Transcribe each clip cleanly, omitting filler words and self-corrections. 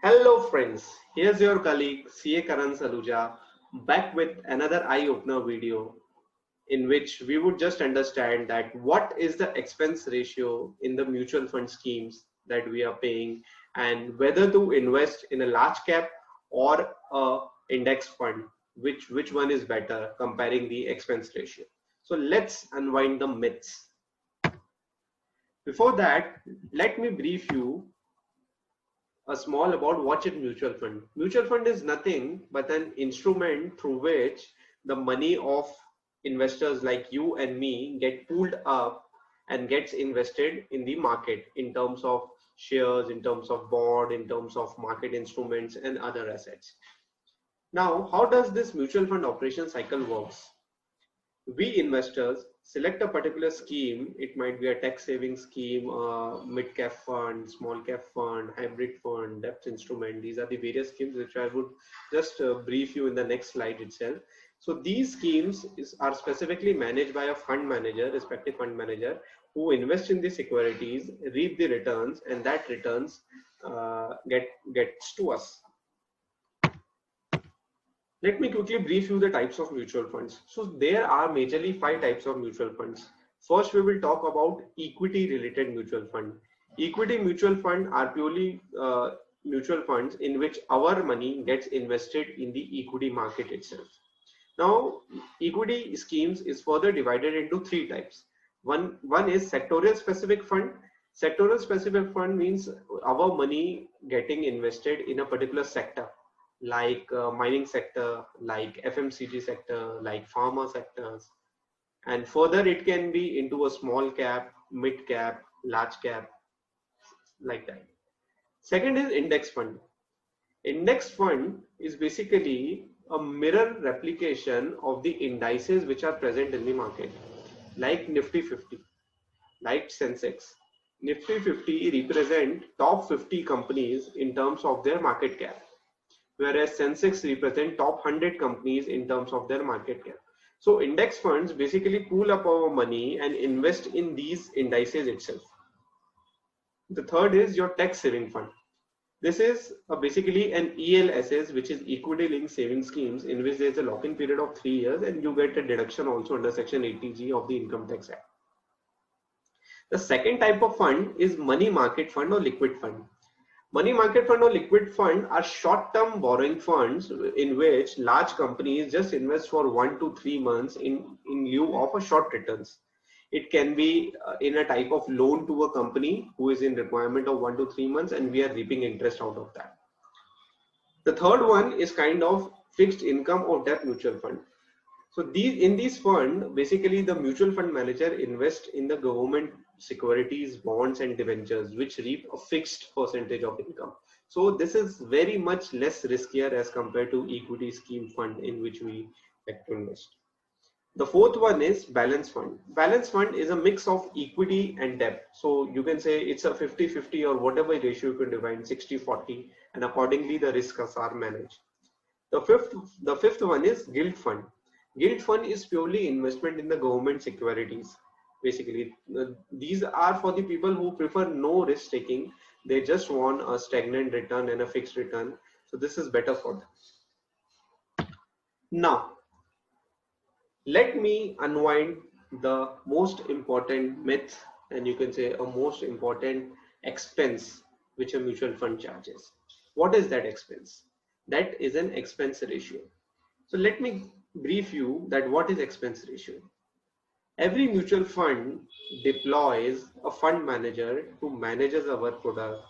Hello friends, here's your colleague CA Karan Saluja back with another eye-opener video in which we would just understand that what is the expense ratio in the mutual fund schemes that we are paying and whether to invest in a large cap or a index fund, which one is better comparing the expense ratio. So let's unwind the myths. Before that, let me brief you a small about what is mutual fund. Mutual fund is nothing but an instrument through which the money of investors like you and me get pooled up and gets invested in the market in terms of shares, in terms of bond, in terms of market instruments and other assets. Now, how does this mutual fund operation cycle works? We investors select a particular scheme. It might be a tax saving scheme, mid cap fund, small cap fund, hybrid fund, debt instrument. These are the various schemes which I would just brief you in the next slide itself. So these schemes are specifically managed by a fund manager, respective fund manager, who invest in the securities, reap the returns, and that returns gets to us. Let me quickly brief you the types of mutual funds. So there are majorly 5 types of mutual funds. First, we will talk about equity related mutual fund. Equity mutual fund are purely mutual funds in which our money gets invested in the equity market itself. Now, equity schemes is further divided into 3 types. One is sectorial specific fund. Sectorial specific fund means our money getting invested in a particular sector like mining sector, like FMCG sector, like pharma sectors. And further, it can be into a small cap, mid cap, large cap, like that. Second is index fund. Index fund is basically a mirror replication of the indices which are present in the market, like Nifty 50, like Sensex. Nifty 50 represent top 50 companies in terms of their market cap, whereas Sensex represent top 100 companies in terms of their market cap. So index funds basically pool up our money and invest in these indices itself. The third is your tax saving fund. This is basically an ELSS, which is equity linked saving schemes, in which there is a lock-in period of 3 years and you get a deduction also under section 80G of the Income Tax Act. The second type of fund is money market fund or liquid fund. Money market fund or liquid fund are short-term borrowing funds in which large companies just invest for 1 to 3 months in lieu of a short returns. It can be in a type of loan to a company who is in requirement of 1 to 3 months and we are reaping interest out of that. The third one is kind of fixed income or debt mutual fund. So in these fund, basically the mutual fund manager invest in the government securities, bonds and debentures, which reap a fixed percentage of income. So this is very much less riskier as compared to equity scheme fund in which we like to invest. The fourth one is balance fund. Balance fund is a mix of equity and debt. So you can say it's a 50-50 or whatever ratio you can define, 60-40, and accordingly the risks are managed. The fifth one is gilt fund. Gilt fund is purely investment in the government securities. Basically, these are for the people who prefer no risk taking. They just want a stagnant return and a fixed return. So this is better for them. Now, let me unwind the most important myth, and you can say a most important expense which a mutual fund charges. What is that expense? That is an expense ratio. So let me brief you that what is expense ratio. Every mutual fund deploys a fund manager who manages our product.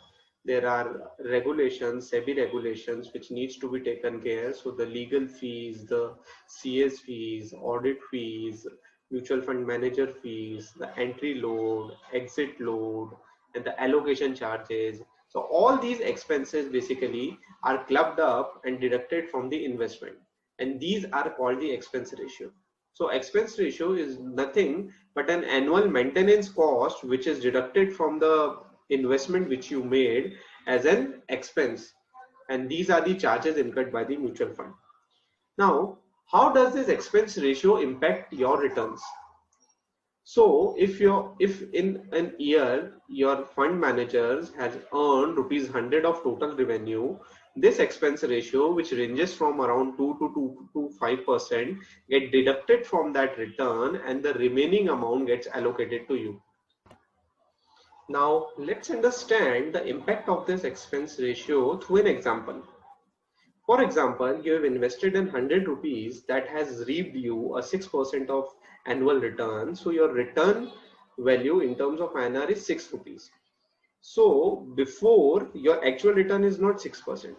There are regulations, SEBI regulations, which needs to be taken care. So the legal fees, the CS fees, audit fees, mutual fund manager fees, the entry load, exit load, and the allocation charges. So all these expenses basically are clubbed up and deducted from the investment. And these are called the expense ratio. So expense ratio is nothing but an annual maintenance cost which is deducted from the investment which you made as an expense. And these are the charges incurred by the mutual fund. Now, how does this expense ratio impact your returns? So if in an year your fund managers has earned rupees 100 of total revenue, this expense ratio, which ranges from around 2 to 2 to 5%, get deducted from that return, and the remaining amount gets allocated to you. Now let's understand the impact of this expense ratio through an example. For example, you have invested in 100 rupees that has reaped you a 6% of annual return. So your return value in terms of INR is 6 rupees. So before, your actual return is not 6%.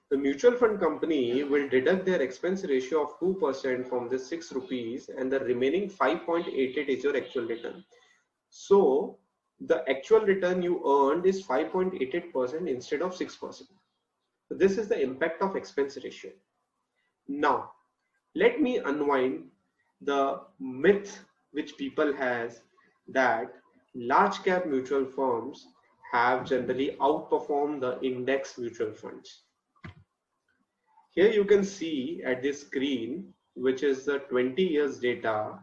The mutual fund company will deduct their expense ratio of 2% from the 6 rupees, and the remaining 5.88 is your actual return. So the actual return you earned is 5.88% instead of 6%. So this is the impact of expense ratio. Now, let me unwind the myth which people has that large cap mutual funds have generally outperformed the index mutual funds. Here you can see at this screen, which is the 20 years data.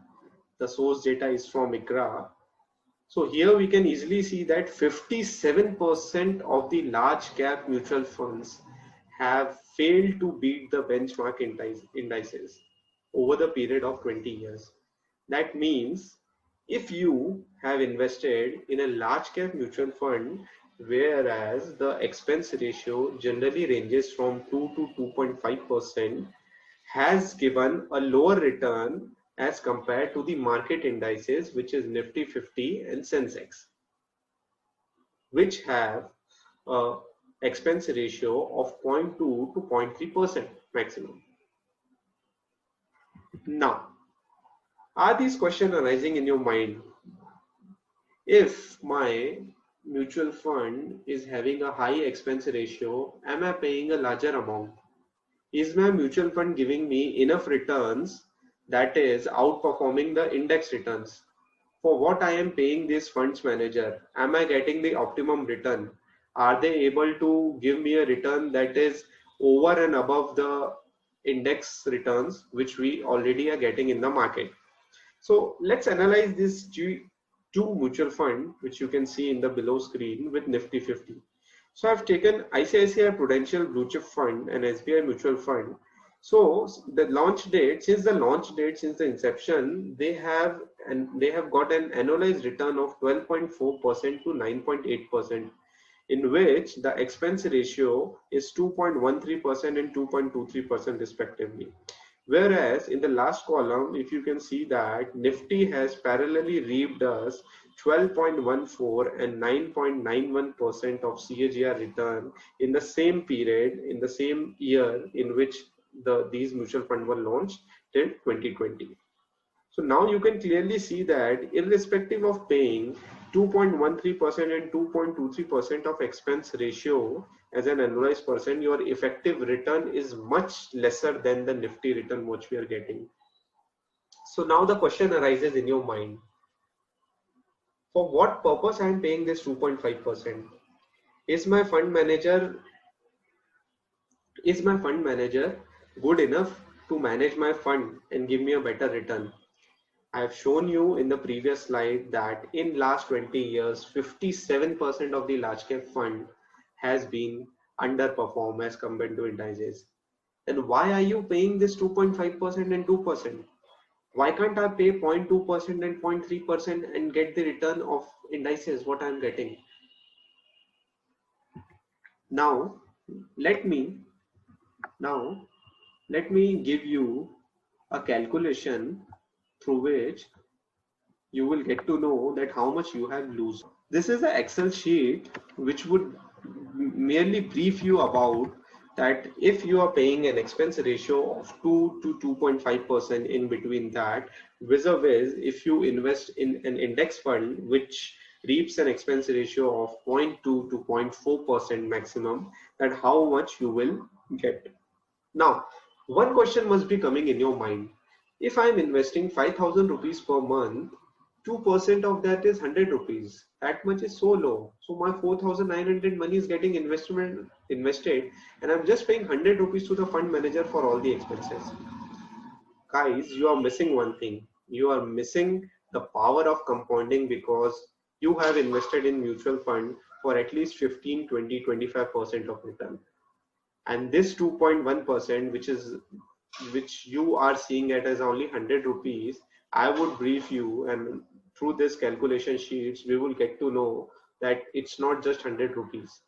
The source data is from ICRA. So here we can easily see that 57% of the large cap mutual funds have failed to beat the benchmark indices over the period of 20 years. That means if you have invested in a large cap mutual fund, whereas the expense ratio generally ranges from 2 to 2.5%, has given a lower return as compared to the market indices, which is Nifty 50 and Sensex, which have a expense ratio of 0.2 to 0.3% maximum. Now, are these questions arising in your mind? If my mutual fund is having a high expense ratio, am I paying a larger amount? Is my mutual fund giving me enough returns that is outperforming the index returns? For what I am paying this funds manager, am I getting the optimum return? Are they able to give me a return that is over and above the index returns which we already are getting in the market? So let's analyze this two mutual fund which you can see in the below screen with Nifty 50. So I've taken ICICI Prudential Blue Chip Fund and SBI Mutual Fund. So the launch date, since the inception, they have got an annualized return of 12.4% to 9.8%, in which the expense ratio is 2.13% and 2.23% respectively. Whereas in the last column, if you can see that Nifty has parallelly reaped us 12.14 and 9.91% of CAGR return in the same period, in the same year in which these mutual funds were launched, till 2020. So now you can clearly see that irrespective of paying 2.13% and 2.23% of expense ratio as an annualized percent, your effective return is much lesser than the Nifty return which we are getting. So now the question arises in your mind, for what purpose I am paying this 2.5%? Is my fund manager good enough to manage my fund and give me a better return? I have shown you in the previous slide that in last 20 years, 57% of the large cap fund has been underperformed as compared to indices. Then why are you paying this 2.5% and 2%? Why can't I pay 0.2% and 0.3% and get the return of indices what I'm getting? Now let me give you a calculation through which you will get to know that how much you have lost. This is an Excel sheet which would merely brief you about that if you are paying an expense ratio of 2 to 2.5% in between that, vis-a-vis if you invest in an index fund which reaps an expense ratio of 0.2 to 0.4% maximum, that how much you will get. Now, one question must be coming in your mind. If I am investing 5,000 rupees per month, 2% of that is 100 rupees. That much is so low. So my 4,900 money is getting invested and I'm just paying 100 rupees to the fund manager for all the expenses. Guys, you are missing one thing. You are missing the power of compounding, because you have invested in mutual fund for at least 15, 20, 25% of return. And this 2.1%, which you are seeing it as only 100 rupees, I would brief you, and through this calculation sheets, we will get to know that it's not just 100 rupees.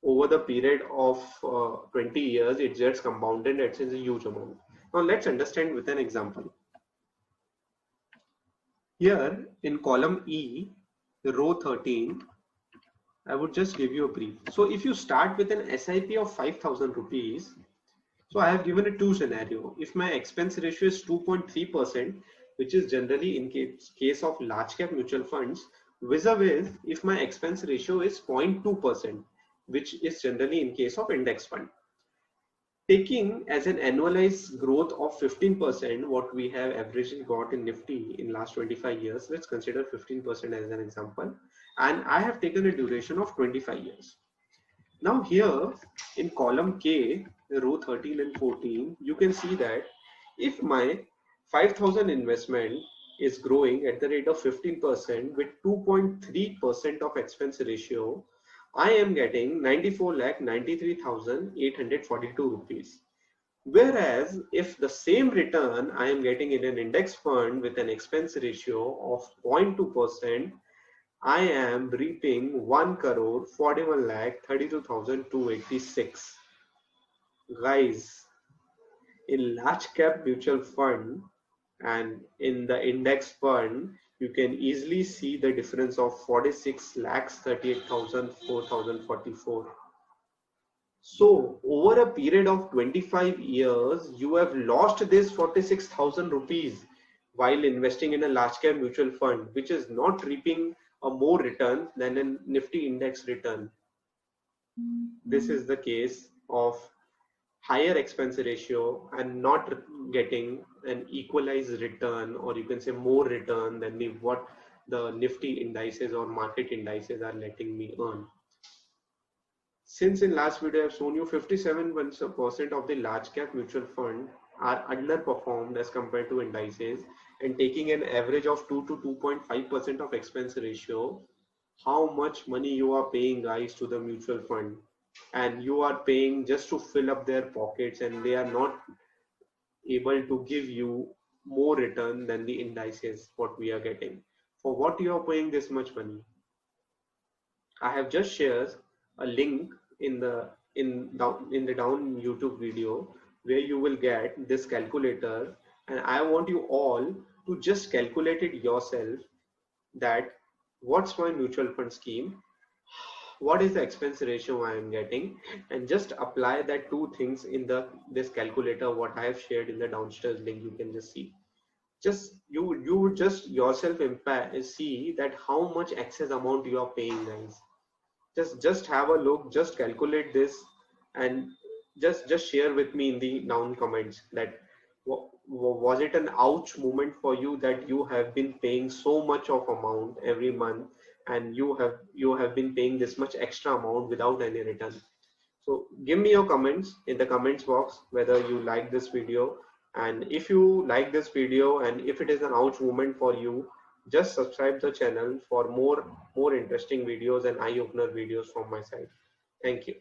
Over the period of 20 years, it gets compounded. It's a huge amount. Now let's understand with an example. Here in column E, row 13, I would just give you a brief. So if you start with an SIP of 5,000 rupees, so I have given a two scenario. If my expense ratio is 2.3%, which is generally in case of large cap mutual funds, vis-a-vis if my expense ratio is 0.2%, which is generally in case of index fund. Taking as an annualized growth of 15%, what we have averagely got in Nifty in last 25 years, let's consider 15% as an example. And I have taken a duration of 25 years. Now here in column K, row 13 and 14, you can see that if my 5,000 investment is growing at the rate of 15% with 2.3% of expense ratio, I am getting 94,93,842 rupees. Whereas if the same return I am getting in an index fund with an expense ratio of 0.2%, I am reaping 1,41,32,286. Guys, in large cap mutual fund and in the index fund, you can easily see the difference of 46,38,000, So over a period of 25 years, you have lost this 46,000 rupees while investing in a large cap mutual fund, which is not reaping a more return than a Nifty index return. This is the case of higher expense ratio and not getting an equalized return, or you can say more return than what the Nifty indices or market indices are letting me earn. Since in last video I have shown you 57% of the large cap mutual fund are underperformed as compared to indices, and taking an average of 2 to 2.5% of expense ratio, how much money you are paying, guys, to the mutual fund, and you are paying just to fill up their pockets, and they are not able to give you more return than the indices what we are getting. For what you are paying this much money? I have just shared a link in the down YouTube video where you will get this calculator, and I want you all to just calculate it yourself, that what's my mutual fund scheme, what is the expense ratio I am getting, and just apply that two things in this calculator what I have shared in the downstairs link. You can just see, just you would just yourself see that how much excess amount you are paying, guys. Just have a look, just calculate this, and just share with me in the down comments that was it an ouch moment for you that you have been paying so much of amount every month, and you have been paying this much extra amount without any return. So give me your comments in the comments box whether you like this video, and if you like this video and if it is an ouch moment for you, just subscribe the channel for more interesting videos and eye-opener videos from my side. Thank you.